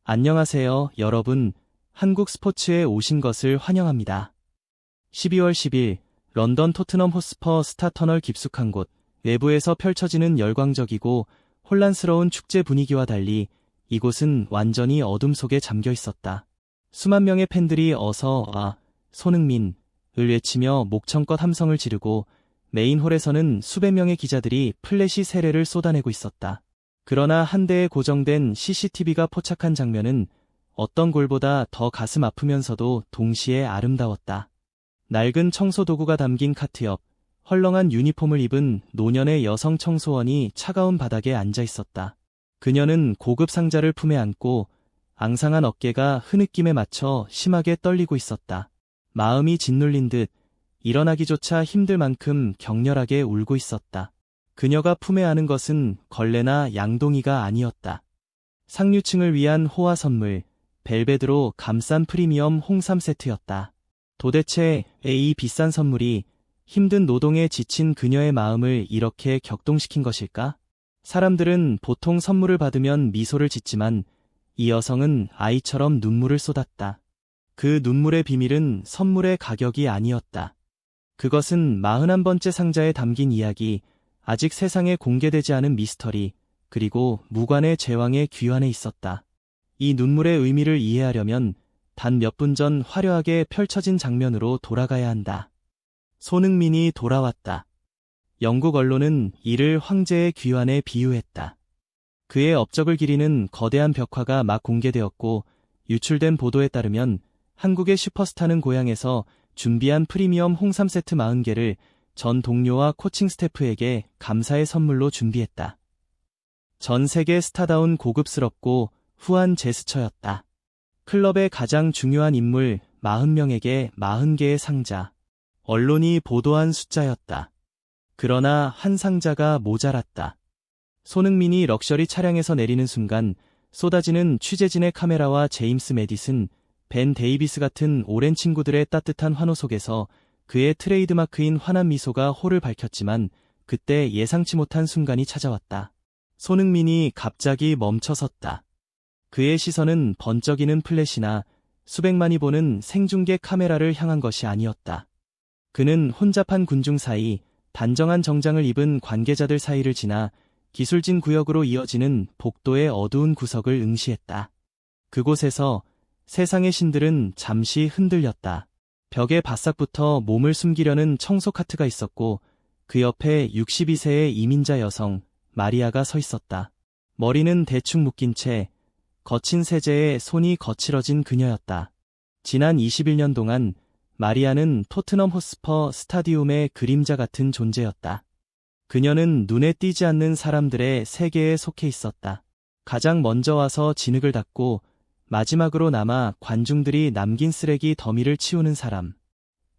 안녕하세요, 여러분. 한국 스포츠에 오신 것을 환영합니다. 12월 10일, 런던 토트넘 호스퍼 스타 터널 깊숙한 곳, 외부에서 펼쳐지는 열광적이고 혼란스러운 축제 분위기와 달리 이곳은 완전히 어둠 속에 잠겨 있었다. 수만 명의 팬들이 어서 와, 손흥민을 외치며 목청껏 함성을 지르고 메인 홀에서는 수백 명의 기자들이 플래시 세례를 쏟아내고 있었다. 그러나 한 대에 고정된 CCTV가 포착한 장면은 어떤 골보다 더 가슴 아프면서도 동시에 아름다웠다. 낡은 청소 도구가 담긴 카트 옆, 헐렁한 유니폼을 입은 노년의 여성 청소원이 차가운 바닥에 앉아 있었다. 그녀는 고급 상자를 품에 안고 앙상한 어깨가 흐느낌에 맞춰 심하게 떨리고 있었다. 마음이 짓눌린 듯 일어나기조차 힘들 만큼 격렬하게 울고 있었다. 그녀가 품에 안은 것은 걸레나 양동이가 아니었다. 상류층을 위한 호화 선물, 벨벳으로 감싼 프리미엄 홍삼 세트였다. 도대체 왜 이 비싼 선물이 힘든 노동에 지친 그녀의 마음을 이렇게 격동시킨 것일까? 사람들은 보통 선물을 받으면 미소를 짓지만 이 여성은 아이처럼 눈물을 쏟았다. 그 눈물의 비밀은 선물의 가격이 아니었다. 그것은 41번째 상자에 담긴 이야기, 아직 세상에 공개되지 않은 미스터리, 그리고 무관의 제왕의 귀환에 있었다. 이 눈물의 의미를 이해하려면 단 몇 분 전 화려하게 펼쳐진 장면으로 돌아가야 한다. 손흥민이 돌아왔다. 영국 언론은 이를 황제의 귀환에 비유했다. 그의 업적을 기리는 거대한 벽화가 막 공개되었고, 유출된 보도에 따르면 한국의 슈퍼스타는 고향에서 준비한 프리미엄 홍삼 세트 40개를 전 동료와 코칭 스태프에게 감사의 선물로 준비했다. 전 세계 스타다운 고급스럽고 후한 제스처였다. 클럽의 가장 중요한 인물 40명에게 40개의 상자. 언론이 보도한 숫자였다. 그러나 한 상자가 모자랐다. 손흥민이 럭셔리 차량에서 내리는 순간 쏟아지는 취재진의 카메라와 제임스 매디슨, 벤 데이비스 같은 오랜 친구들의 따뜻한 환호 속에서 그의 트레이드마크인 환한 미소가 홀을 밝혔지만 그때 예상치 못한 순간이 찾아왔다. 손흥민이 갑자기 멈춰섰다. 그의 시선은 번쩍이는 플래시나 수백만이 보는 생중계 카메라를 향한 것이 아니었다. 그는 혼잡한 군중 사이, 단정한 정장을 입은 관계자들 사이를 지나 기술진 구역으로 이어지는 복도의 어두운 구석을 응시했다. 그곳에서 세상의 신들은 잠시 흔들렸다. 벽에 바싹부터 몸을 숨기려는 청소 카트가 있었고 그 옆에 62세의 이민자 여성 마리아가 서 있었다. 머리는 대충 묶인 채 거친 세제에 손이 거칠어진 그녀였다. 지난 21년 동안 마리아는 토트넘 호스퍼 스타디움의 그림자 같은 존재였다. 그녀는 눈에 띄지 않는 사람들의 세계에 속해 있었다. 가장 먼저 와서 진흙을 닦고 마지막으로 남아 관중들이 남긴 쓰레기 더미를 치우는 사람.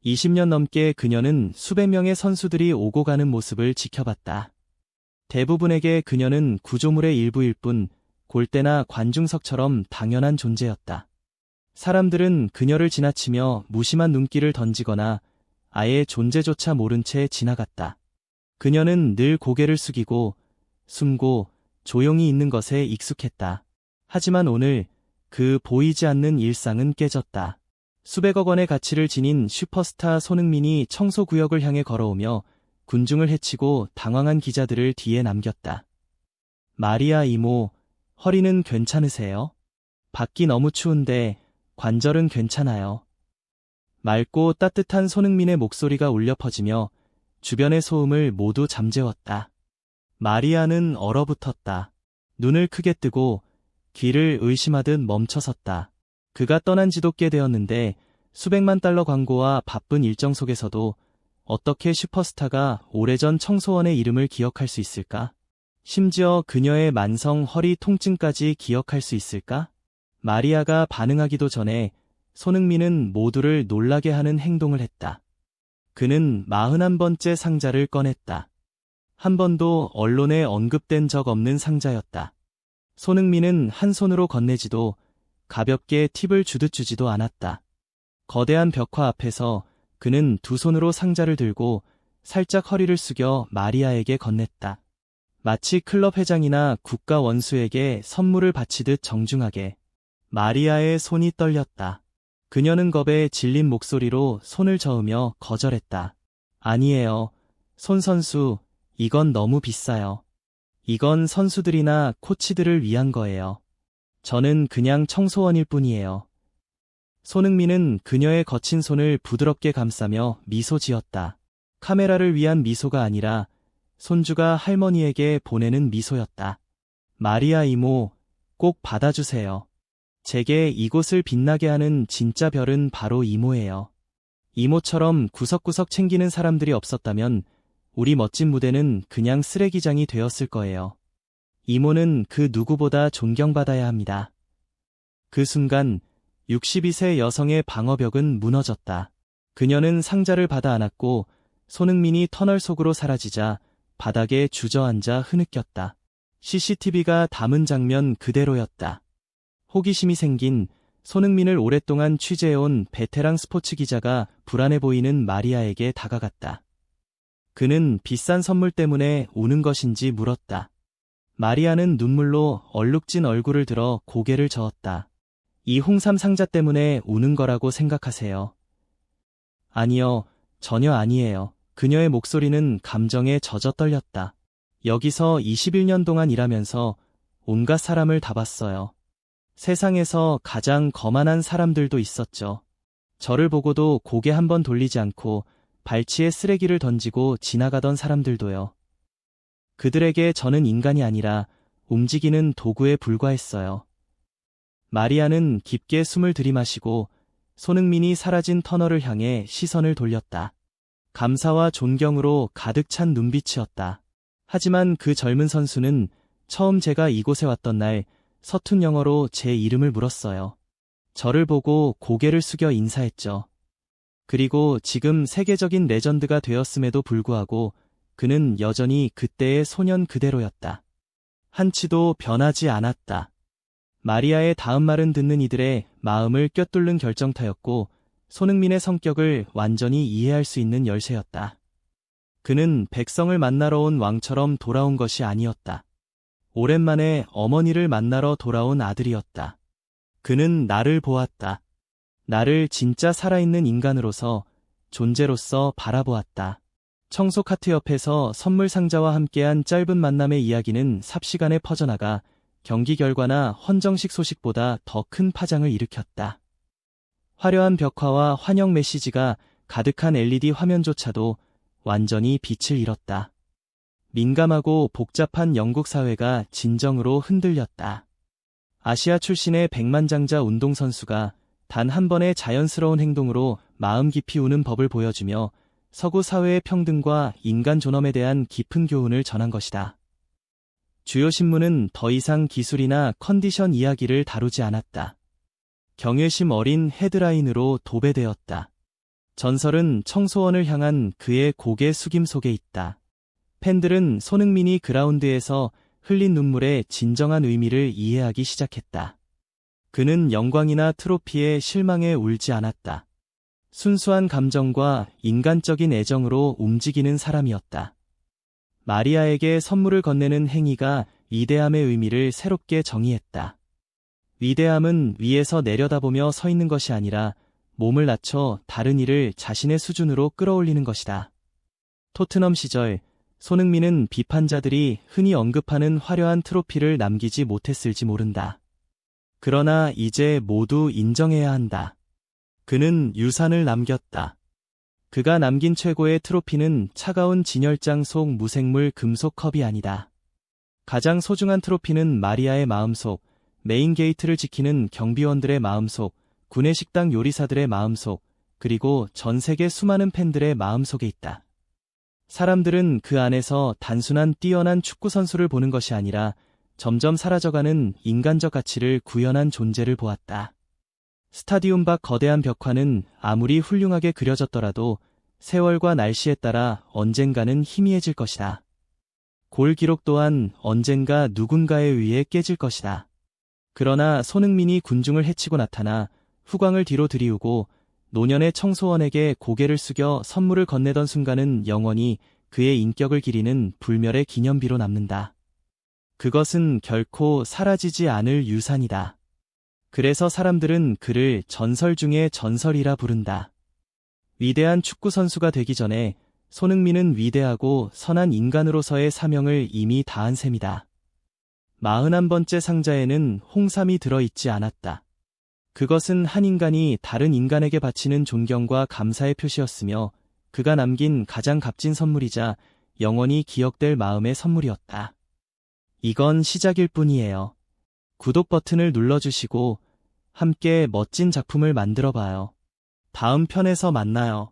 20년 넘게 그녀는 수백 명의 선수들이 오고 가는 모습을 지켜봤다. 대부분에게 그녀는 구조물의 일부일 뿐 골대나 관중석처럼 당연한 존재였다. 사람들은 그녀를 지나치며 무심한 눈길을 던지거나 아예 존재조차 모른 채 지나갔다. 그녀는 늘 고개를 숙이고 숨고 조용히 있는 것에 익숙했다. 하지만 오늘 그 보이지 않는 일상은 깨졌다. 수백억 원의 가치를 지닌 슈퍼스타 손흥민이 청소구역을 향해 걸어오며 군중을 해치고 당황한 기자들을 뒤에 남겼다. 마리아 이모, 허리는 괜찮으세요? 밖이 너무 추운데 관절은 괜찮아요. 맑고 따뜻한 손흥민의 목소리가 울려 퍼지며 주변의 소음을 모두 잠재웠다. 마리아는 얼어붙었다. 눈을 크게 뜨고 귀를 의심하듯 멈춰섰다. 그가 떠난 지도 꽤 되었는데 수백만 달러 광고와 바쁜 일정 속에서도 어떻게 슈퍼스타가 오래전 청소원의 이름을 기억할 수 있을까? 심지어 그녀의 만성 허리 통증까지 기억할 수 있을까? 마리아가 반응하기도 전에 손흥민은 모두를 놀라게 하는 행동을 했다. 그는 41번째 상자를 꺼냈다. 한 번도 언론에 언급된 적 없는 상자였다. 손흥민은 한 손으로 건네지도 가볍게 팁을 주듯 주지도 않았다. 거대한 벽화 앞에서 그는 두 손으로 상자를 들고 살짝 허리를 숙여 마리아에게 건넸다. 마치 클럽 회장이나 국가 원수에게 선물을 바치듯 정중하게. 마리아의 손이 떨렸다. 그녀는 겁에 질린 목소리로 손을 저으며 거절했다. 아니에요. 손 선수, 이건 너무 비싸요. 이건 선수들이나 코치들을 위한 거예요. 저는 그냥 청소원일 뿐이에요. 손흥민은 그녀의 거친 손을 부드럽게 감싸며 미소 지었다. 카메라를 위한 미소가 아니라 손주가 할머니에게 보내는 미소였다. 마리아 이모, 꼭 받아주세요. 제게 이곳을 빛나게 하는 진짜 별은 바로 이모예요. 이모처럼 구석구석 챙기는 사람들이 없었다면 우리 멋진 무대는 그냥 쓰레기장이 되었을 거예요. 이모는 그 누구보다 존경받아야 합니다. 그 순간 62세 여성의 방어벽은 무너졌다. 그녀는 상자를 받아 안았고 손흥민이 터널 속으로 사라지자 바닥에 주저앉아 흐느꼈다. CCTV가 담은 장면 그대로였다. 호기심이 생긴 손흥민을 오랫동안 취재해온 베테랑 스포츠 기자가 불안해 보이는 마리아에게 다가갔다. 그는 비싼 선물 때문에 우는 것인지 물었다. 마리아는 눈물로 얼룩진 얼굴을 들어 고개를 저었다. 이 홍삼 상자 때문에 우는 거라고 생각하세요? 아니요, 전혀 아니에요. 그녀의 목소리는 감정에 젖어 떨렸다. 여기서 21년 동안 일하면서 온갖 사람을 다 봤어요. 세상에서 가장 거만한 사람들도 있었죠. 저를 보고도 고개 한번 돌리지 않고 발치에 쓰레기를 던지고 지나가던 사람들도요. 그들에게 저는 인간이 아니라 움직이는 도구에 불과했어요. 마리아는 깊게 숨을 들이마시고 손흥민이 사라진 터널을 향해 시선을 돌렸다. 감사와 존경으로 가득 찬 눈빛이었다. 하지만 그 젊은 선수는 처음 제가 이곳에 왔던 날 서툰 영어로 제 이름을 물었어요. 저를 보고 고개를 숙여 인사했죠. 그리고 지금 세계적인 레전드가 되었음에도 불구하고 그는 여전히 그때의 소년 그대로였다. 한치도 변하지 않았다. 마리아의 다음 말은 듣는 이들의 마음을 꿰뚫는 결정타였고 손흥민의 성격을 완전히 이해할 수 있는 열쇠였다. 그는 백성을 만나러 온 왕처럼 돌아온 것이 아니었다. 오랜만에 어머니를 만나러 돌아온 아들이었다. 그는 나를 보았다. 나를 진짜 살아있는 인간으로서, 존재로서 바라보았다. 청소 카트 옆에서 선물 상자와 함께한 짧은 만남의 이야기는 삽시간에 퍼져나가 경기 결과나 헌정식 소식보다 더 큰 파장을 일으켰다. 화려한 벽화와 환영 메시지가 가득한 LED 화면조차도 완전히 빛을 잃었다. 민감하고 복잡한 영국 사회가 진정으로 흔들렸다. 아시아 출신의 백만장자 운동선수가 단 한 번의 자연스러운 행동으로 마음 깊이 우는 법을 보여주며 서구 사회의 평등과 인간 존엄에 대한 깊은 교훈을 전한 것이다. 주요 신문은 더 이상 기술이나 컨디션 이야기를 다루지 않았다. 경외심 어린 헤드라인으로 도배되었다. 전설은 청소원을 향한 그의 고개 숙임 속에 있다. 팬들은 손흥민이 그라운드에서 흘린 눈물의 진정한 의미를 이해하기 시작했다. 그는 영광이나 트로피에 실망해 울지 않았다. 순수한 감정과 인간적인 애정으로 움직이는 사람이었다. 마리아에게 선물을 건네는 행위가 위대함의 의미를 새롭게 정의했다. 위대함은 위에서 내려다보며 서 있는 것이 아니라 몸을 낮춰 다른 이를 자신의 수준으로 끌어올리는 것이다. 토트넘 시절 손흥민은 비판자들이 흔히 언급하는 화려한 트로피를 남기지 못했을지 모른다. 그러나 이제 모두 인정해야 한다. 그는 유산을 남겼다. 그가 남긴 최고의 트로피는 차가운 진열장 속 무생물 금속 컵이 아니다. 가장 소중한 트로피는 마리아의 마음속, 메인 게이트를 지키는 경비원들의 마음속, 구내식당 요리사들의 마음속, 그리고 전 세계 수많은 팬들의 마음속에 있다. 사람들은 그 안에서 단순한 뛰어난 축구 선수를 보는 것이 아니라 점점 사라져가는 인간적 가치를 구현한 존재를 보았다. 스타디움 밖 거대한 벽화는 아무리 훌륭하게 그려졌더라도 세월과 날씨에 따라 언젠가는 희미해질 것이다. 골 기록 또한 언젠가 누군가에 의해 깨질 것이다. 그러나 손흥민이 군중을 헤치고 나타나 후광을 뒤로 들이우고 노년의 청소원에게 고개를 숙여 선물을 건네던 순간은 영원히 그의 인격을 기리는 불멸의 기념비로 남는다. 그것은 결코 사라지지 않을 유산이다. 그래서 사람들은 그를 전설 중의 전설이라 부른다. 위대한 축구 선수가 되기 전에 손흥민은 위대하고 선한 인간으로서의 사명을 이미 다한 셈이다. 41번째 상자에는 홍삼이 들어있지 않았다. 그것은 한 인간이 다른 인간에게 바치는 존경과 감사의 표시였으며 그가 남긴 가장 값진 선물이자 영원히 기억될 마음의 선물이었다. 이건 시작일 뿐이에요. 구독 버튼을 눌러주시고 함께 멋진 작품을 만들어봐요. 다음 편에서 만나요.